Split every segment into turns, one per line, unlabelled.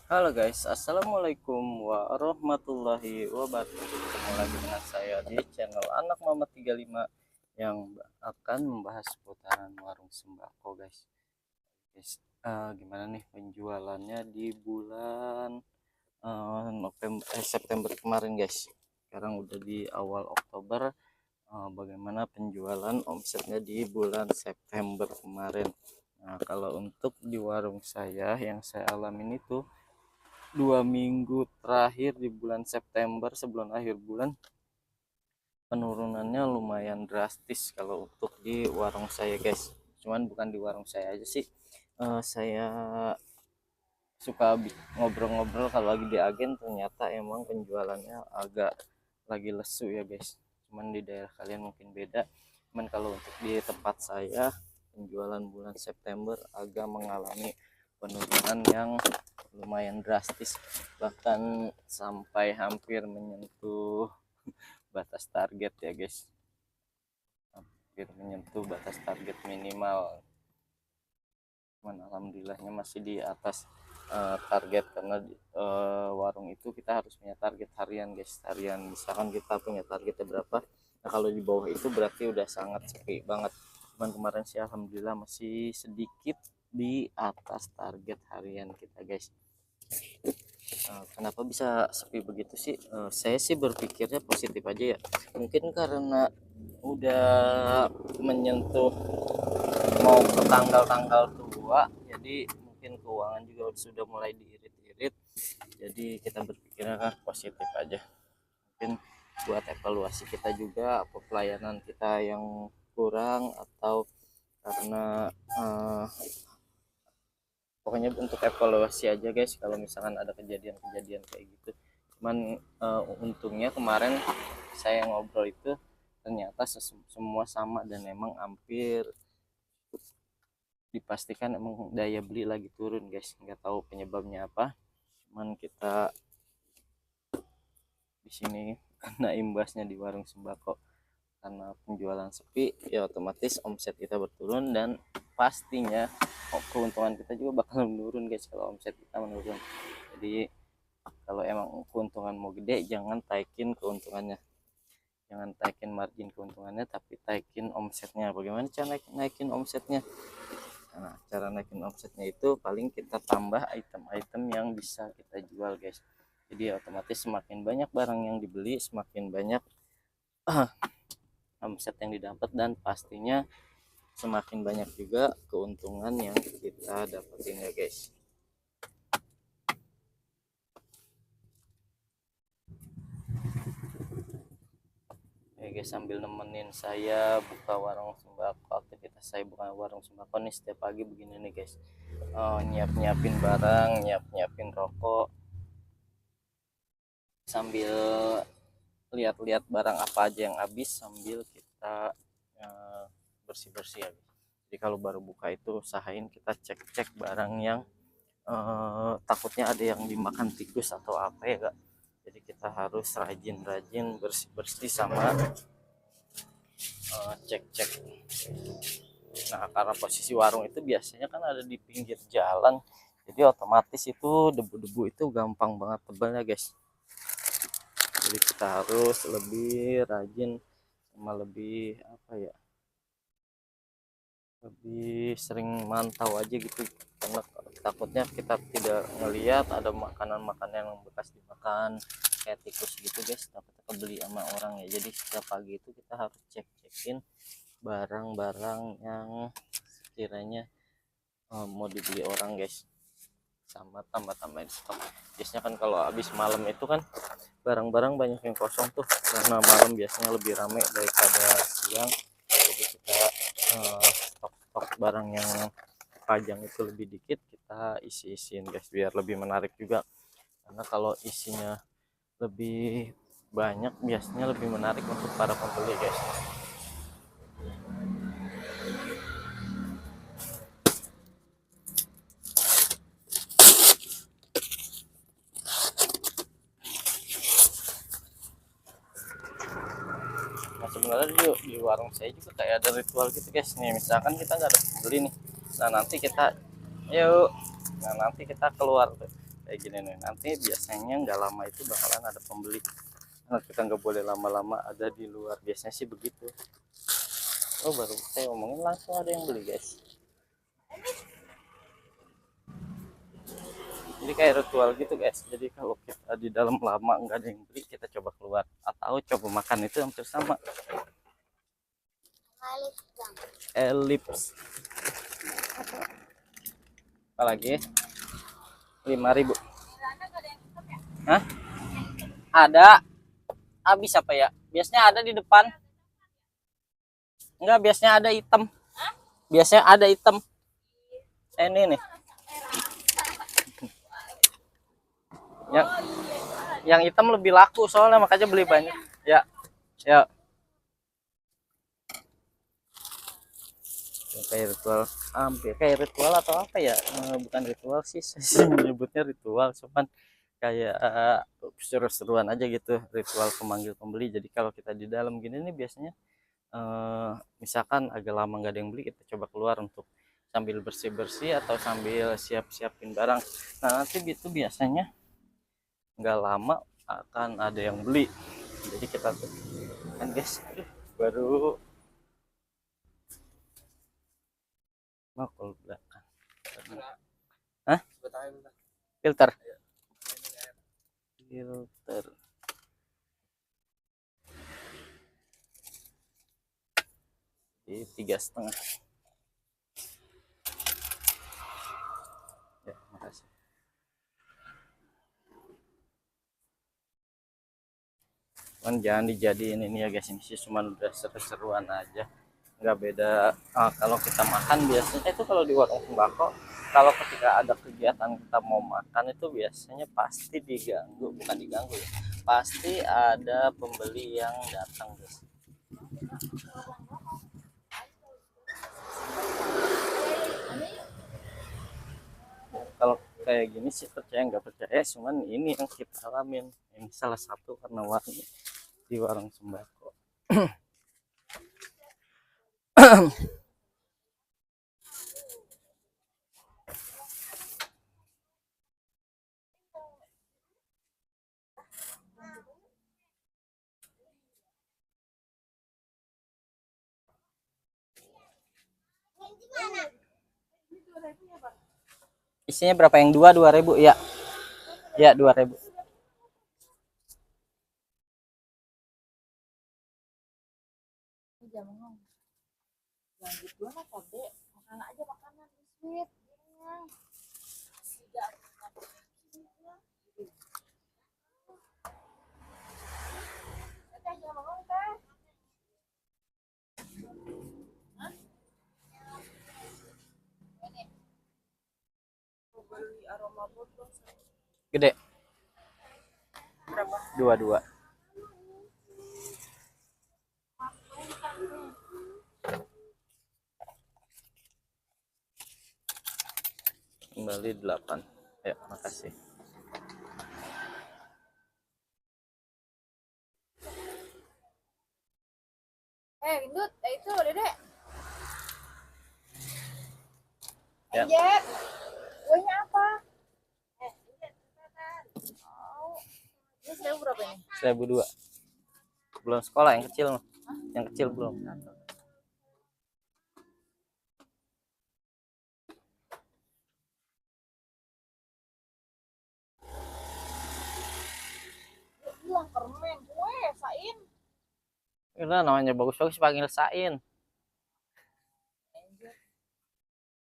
Halo guys, assalamualaikum warahmatullahi wabarakatuh. Ketemu lagi dengan saya di channel Anak Mama 35 yang akan membahas seputaran warung sembako guys. Gimana nih penjualannya di bulan September kemarin guys. Sekarang udah di awal Oktober. Bagaimana penjualan omsetnya di bulan September kemarin. Nah, kalau untuk di warung saya yang saya alamin itu 2 minggu terakhir di bulan September sebelum akhir bulan penurunannya lumayan drastis kalau untuk di warung saya guys. Cuman bukan di warung saya aja sih. Saya suka ngobrol-ngobrol kalau lagi di agen, ternyata emang penjualannya agak lagi lesu ya guys. Cuman di daerah kalian mungkin beda. Cuman kalau untuk di tempat saya penjualan bulan September agak mengalami penurunan yang lumayan drastis, bahkan sampai hampir menyentuh batas target ya guys, hampir menyentuh batas target minimal. Cuman alhamdulillahnya masih di atas target, karena warung itu kita harus punya target harian guys, harian misalkan kita punya targetnya berapa. Nah kalau di bawah itu berarti udah sangat sepi banget. Cuman kemarin sih alhamdulillah masih sedikit di atas target harian kita guys. Kenapa bisa sepi begitu sih? Saya sih berpikirnya positif aja ya. Mungkin karena udah menyentuh mau ke tanggal-tanggal tua, jadi mungkin keuangan juga sudah mulai diirit-irit. Jadi kita berpikirnya kan positif aja. Mungkin buat evaluasi kita juga apa pelayanan kita yang kurang, atau karena pokoknya untuk evaluasi aja guys kalau misalkan ada kejadian-kejadian kayak gitu. Cuman untungnya kemarin saya ngobrol itu ternyata semua sama, dan emang hampir dipastikan emang daya beli lagi turun guys. Nggak tahu penyebabnya apa, cuman kita di sini kena imbasnya di warung sembako. Karena penjualan sepi ya otomatis omset kita berturun, dan pastinya keuntungan kita juga bakal menurun guys kalau omset kita menurun. Jadi kalau emang keuntungan mau gede, jangan taikin keuntungannya, jangan taikin margin keuntungannya, tapi taikin omsetnya. Bagaimana cara naikin omsetnya? Nah, cara naikin omsetnya itu paling kita tambah item-item yang bisa kita jual guys. Jadi otomatis semakin banyak barang yang dibeli, semakin banyak omset yang didapat, dan pastinya semakin banyak juga keuntungan yang kita dapetin ya guys. Ya guys, sambil nemenin saya buka warung sembako, aktivitas saya buka warung sembako nih setiap pagi begini nih guys. Nyiapin barang, nyiapin rokok, sambil lihat-lihat barang apa aja yang habis, sambil kita bersih-bersih ya guys. Jadi kalau baru buka itu usahain kita cek-cek barang yang takutnya ada yang dimakan tikus atau apa ya kak. Jadi kita harus rajin-rajin bersih-bersih sama cek-cek. Nah karena posisi warung itu biasanya kan ada di pinggir jalan, jadi otomatis itu debu-debu itu gampang banget tebalnya guys. Jadi kita harus lebih rajin sama lebih apa ya, lebih sering mantau aja gitu, karena takutnya kita tidak ngelihat ada makanan-makanan yang bekas dimakan kayak tikus gitu guys, takutnya kebeli sama orang ya. Jadi setiap pagi itu kita harus cek-cekin barang-barang yang sekiranya mau dibeli orang guys, sama tambah-tambahin stok. Biasanya kan kalau habis malam itu kan barang-barang banyak yang kosong tuh, karena malam biasanya lebih ramai daripada siang. Jadi kita stok barang yang pajang itu lebih dikit, kita isi-isiin guys biar lebih menarik juga. Karena kalau isinya lebih banyak biasanya lebih menarik untuk para pembeli guys. Nah sebenarnya di warung saya juga kayak ada ritual gitu guys. Nih misalkan kita nggak ada beli nih, nah nanti kita yuk, nah nanti kita keluar tuh, kayak gini nih. Nanti biasanya nggak lama itu bakalan ada pembeli. Nah, kita nggak boleh lama-lama ada di luar, biasanya sih begitu. Oh, baru saya omongin langsung ada yang beli guys. Jadi kayak ritual gitu guys. Jadi kalau kita di dalam lama nggak ada yang beli, kita coba keluar atau coba makan, itu hampir sama. Elips apalagi 5.000. Hah? Ada. Habis apa ya? Biasanya ada di depan. Enggak, biasanya ada hitam. Biasanya ada hitam. Ini nih. Yang hitam lebih laku soalnya, makanya beli banyak. Ya. Ya. Kayak ritual, hampir kayak ritual atau apa ya, bukan ritual sih, saya menyebutnya ritual, cuman kayak seru-seruan aja gitu, ritual pemanggil pembeli. Jadi kalau kita di dalam gini nih biasanya misalkan agak lama nggak ada yang beli, kita coba keluar untuk sambil bersih-bersih atau sambil siap-siapin barang. Nah, nanti itu biasanya nggak lama akan ada yang beli, jadi kita tuh kan guys, baru mau belakang. Hah? Filter. Filter. Di 3,5. Ya, makasih. Cuman jangan dijadiin ini ya guys, ini sih cuman udah seru-seruan aja, nggak beda. Kalau kita makan biasanya itu kalau di warung sembako, kalau ketika ada kegiatan kita mau makan itu biasanya pasti diganggu, bukan diganggu ya, pasti ada pembeli yang datang guys. Kalau kayak gini sih percaya nggak percaya, cuman ini yang kita alamin, ini salah satu karena warung di warung sembako. Isinya berapa? Yang 2.000 ya? Ya, 2.000.
Lanjut dua mah kode, makan aja makanan sweet.
Gede. 22. Kembali 8. Ya, makasih.
Gendut, itu Dedek.
Ya.
Jet, kuenya apa? Ini 1.000 berapa ini?
1.002. Belum sekolah yang kecil. Yang kecil belum.
Bilang permen, kue, sain.
Udah namanya bagus-bagus panggil Sain.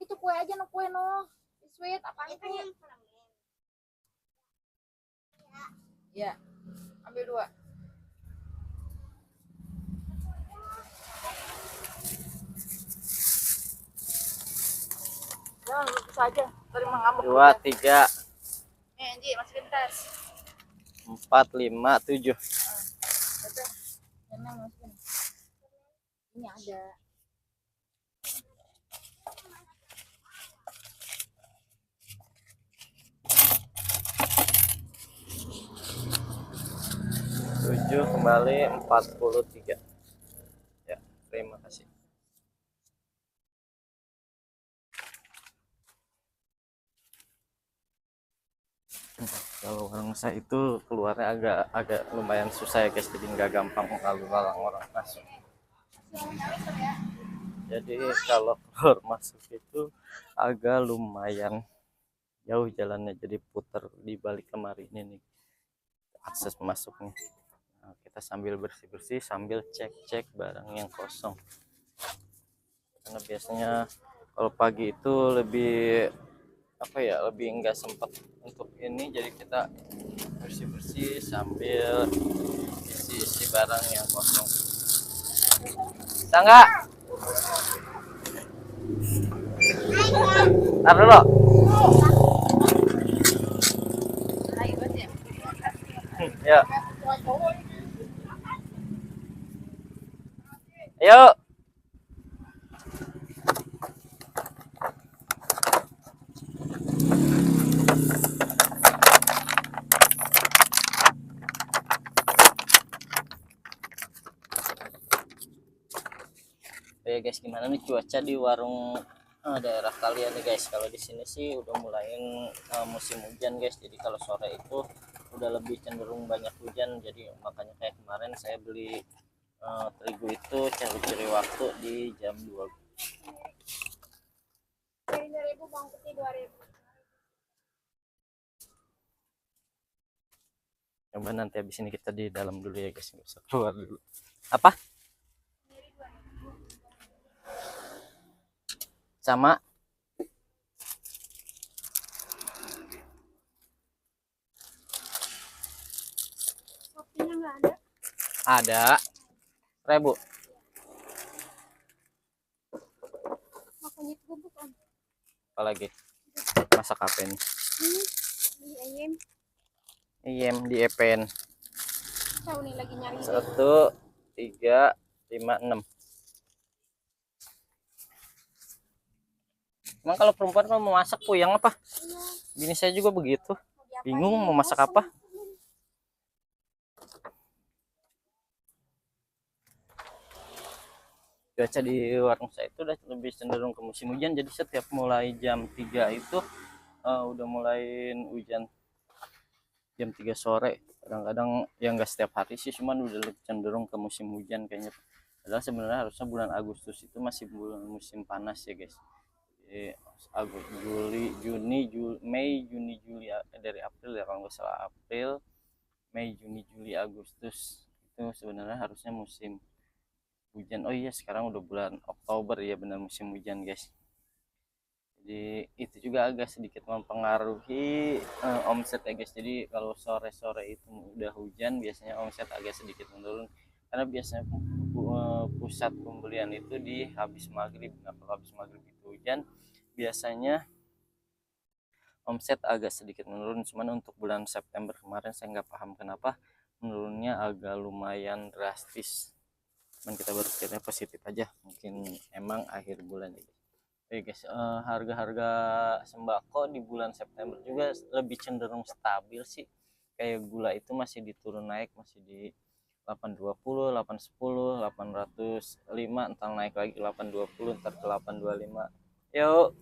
Itu kue aja no, kue no. Sweet, apaan itu? Ya, ambil 2. Jangan bisa aja, terima ngambek.
2, 3,
Nih, Anji, masukin tas.
4, 5, 7.
Ini ada.
Tujuh kembali 43. Ya, terima kasih. Kalau warung saya itu keluarnya agak agak lumayan susah ya guys, jadi nggak gampang lalu lalang orang masuk. Jadi kalau keluar masuk itu agak lumayan jauh jalannya, jadi putar di balik kemari ini nih akses masuknya. Nah, kita sambil bersih bersih sambil cek cek barang yang kosong, karena biasanya kalau pagi itu lebih apa ya, lebih enggak sempat untuk ini, jadi kita bersih bersih sambil isi isi barang yang kosong. Tangga, tar dulu. Ya, ayo. Ya guys, gimana nih cuaca di warung daerah kalian nih guys? Kalau di sini sih udah mulai musim hujan guys. Jadi kalau sore itu udah lebih cenderung banyak hujan. Jadi makanya kayak kemarin saya beli terigu itu cari-cari waktu di jam 2. Coba nanti habis ini kita di dalam dulu ya guys, nggak usah keluar dulu. Apa? Sama
Kopinya nggak ada.
ada 1.000.
Makanya itu bukan.
Apalagi masak apa ini?
Di ayam.
Iem di Epen.
Tahu nih lagi nyari.
1, 3, 5, 6. Emang kalau perempuan kalau mau masak puyeng apa? Bini saya juga begitu. Bingung mau masak apa. Cuaca di warung saya itu udah lebih cenderung ke musim hujan. Jadi setiap mulai jam 3 itu udah mulai hujan. Jam 3 sore. Kadang-kadang ya nggak setiap hari sih, cuman udah lebih cenderung ke musim hujan kayaknya. Padahal sebenarnya harusnya bulan Agustus itu masih bulan musim panas ya guys. Agustus, Juli, Juni, Mei, Juni, Juli, dari April ya kalau nggak salah, April, Mei, Juni, Juli, Agustus itu sebenarnya harusnya musim hujan. Oh iya, sekarang udah bulan Oktober ya, benar musim hujan guys. Jadi itu juga agak sedikit mempengaruhi omset ya guys. Jadi kalau sore-sore itu udah hujan, biasanya omset agak sedikit menurun, karena biasanya pusat pembelian itu di habis maghrib. Nah kalau habis maghrib itu hujan, biasanya omset agak sedikit menurun. Cuman untuk bulan September kemarin saya nggak paham kenapa menurunnya agak lumayan drastis. Cuman kita berpikirnya positif aja, mungkin emang akhir bulan ya guys. Oke guys, harga-harga sembako di bulan September juga lebih cenderung stabil sih. Kayak gula itu masih diturun naik, masih di 820, 810, 805, entar naik lagi 820, ntar ke 825. Yuk,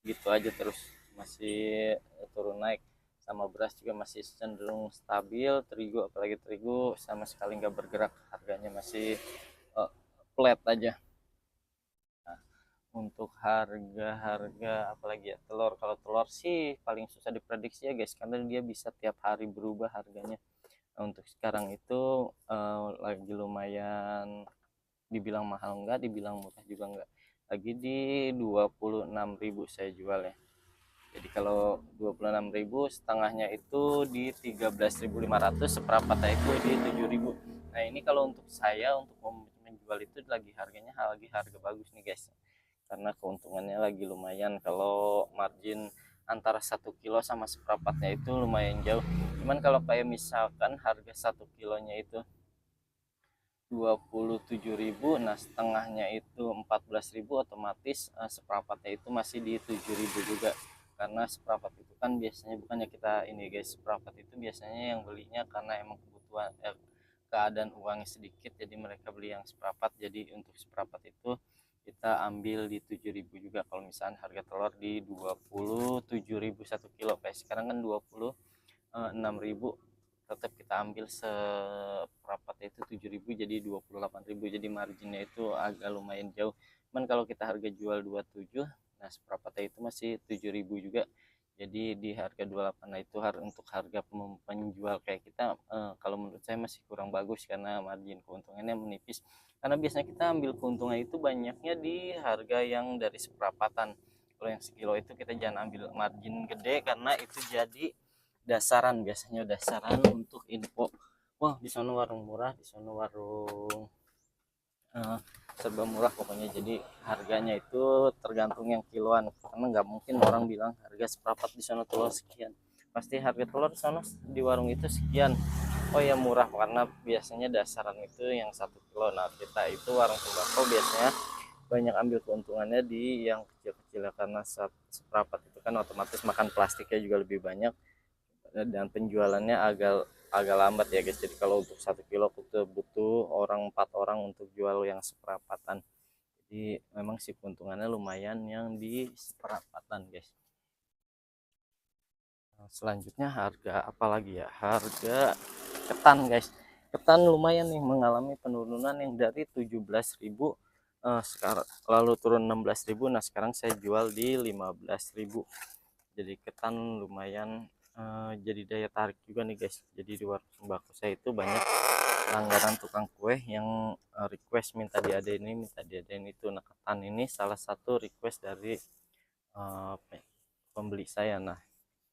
gitu aja terus, masih turun naik. Sama beras juga masih cenderung stabil. Terigu, apalagi terigu, sama sekali nggak bergerak, harganya masih uh, flat aja. Nah, untuk harga-harga apalagi ya, telur, kalau telur sih paling susah diprediksi ya guys, karena dia bisa tiap hari berubah harganya. Nah, untuk sekarang itu lagi lumayan, dibilang mahal enggak, dibilang murah juga enggak, lagi di 26.000 saya jual ya. Jadi kalau 26.000, setengahnya itu di 13.500, seperempatnya itu di 7.000. Nah ini kalau untuk saya untuk menjual itu lagi harganya lagi harga bagus nih guys, karena keuntungannya lagi lumayan. Kalau margin antara 1 kilo sama seperempatnya itu lumayan jauh. Cuman kalau kayak misalkan harga 1 kilonya itu 27.000, nah setengahnya itu 14.000, otomatis seperempatnya itu masih di 7.000 juga. Karena seperempat itu kan biasanya, bukannya kita ini guys, seperempat itu biasanya yang belinya karena emang kebutuhan keadaan uangnya sedikit, jadi mereka beli yang seperempat. Jadi untuk seperempat itu kita ambil di 7.000 juga. Kalau misalnya harga telur di 27.000 1 kilo, kayak sekarang kan 26.000, tetap kita ambil seperempat itu 7.000 jadi 28.000, jadi marginnya itu agak lumayan jauh. Cuman kalau kita harga jual 27, nah seperempatnya itu masih 7.000 juga, jadi di harga 28. Nah itu untuk harga penjual kayak kita, kalau menurut saya masih kurang bagus karena margin keuntungannya menipis, karena biasanya kita ambil keuntungan itu banyaknya di harga yang dari seperempatan. Kalau yang sekilo itu kita jangan ambil margin gede, karena itu jadi dasaran, biasanya dasaran untuk info, wah di sana warung murah, di sana warung serba murah pokoknya. Jadi harganya itu tergantung yang kiloan, karena nggak mungkin orang bilang harga seperempat di sana telur sekian, pasti harga telur di sana di warung itu sekian, oh ya murah, karena biasanya dasaran itu yang 1 kilo. Nah kita itu warung sembako biasanya banyak ambil keuntungannya di yang kecil-kecil, karena seperempat itu kan otomatis makan plastiknya juga lebih banyak, dan penjualannya agak agak lambat ya guys. Jadi kalau untuk 1 kilo kita butuh 4 orang untuk jual yang seperempatan, jadi memang sih keuntungannya lumayan yang di seperempatan guys. Selanjutnya harga apa lagi ya, harga ketan guys. Ketan lumayan nih mengalami penurunan yang dari 17.000 sekarang lalu turun 16.000. Nah sekarang saya jual di 15.000, jadi ketan lumayan jadi daya tarik juga nih guys. Jadi di warung sembako saya itu banyak langganan tukang kue yang request minta diadain itu. Nah ketan ini salah satu request dari pembeli saya. Nah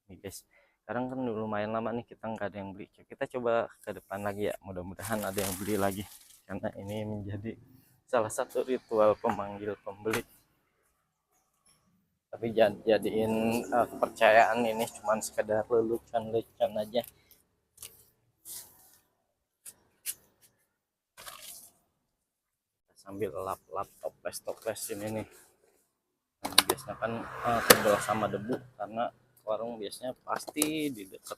nih guys, sekarang kan lumayan lama nih kita nggak ada yang beli, kita coba ke depan lagi ya, mudah-mudahan ada yang beli lagi, karena ini menjadi salah satu ritual pemanggil pembeli. Tapi jangan jadiin kepercayaan, ini cuman sekedar lelucon aja. Sambil lap-lap toples ini nih. Nah, biasanya kan tebal sama debu, karena warung biasanya pasti di dekat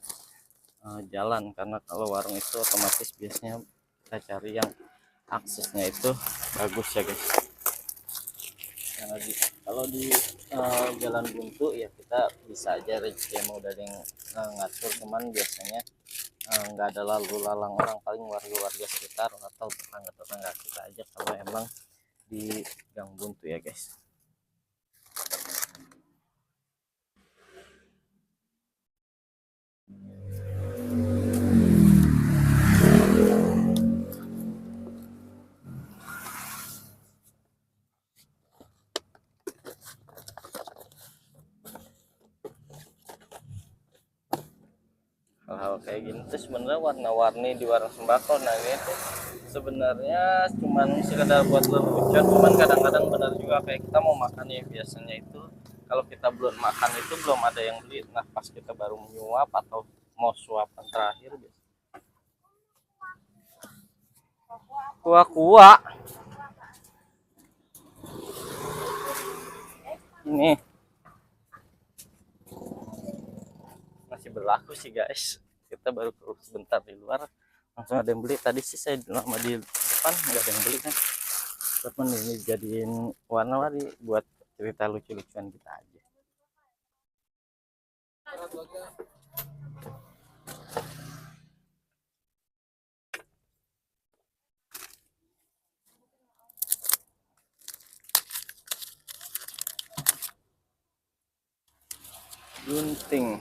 jalan, karena kalau warung itu otomatis biasanya kita cari yang aksesnya itu bagus ya guys. Yang lagi kalau di jalan buntu ya kita bisa aja rezeki mau dari yang ngatur, cuman biasanya nggak ada lalu lalang orang, paling warga-warga sekitar atau tetangga-tetangga kita aja kalau emang di gang buntu ya guys. Hal-hal kayak gini tuh sebenarnya warna-warni di warung sembako. Nah ini tuh sebenarnya cuman sekedar buat lelucon, cuman kadang-kadang benar juga, kayak kita mau makan ya biasanya itu kalau kita belum makan itu belum ada yang beli. Nah pas kita baru menyuap atau mau suapan terakhir biasa kuah-kuah ini masih berlaku sih guys. Kita baru keluar sebentar di luar langsung ada yang beli. Tadi sih saya lama di depan nggak ada yang beli kan, temen ini jadiin warna-warni buat cerita lucu-lucuan kita aja. Gunting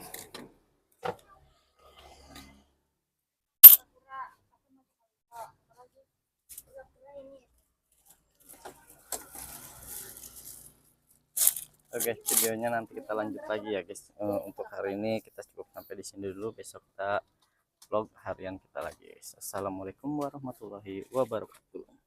oke, videonya nanti kita lanjut lagi ya guys. Untuk hari ini kita cukup sampai di sini dulu, besok kita vlog harian kita lagi guys. Assalamualaikum warahmatullahi wabarakatuh.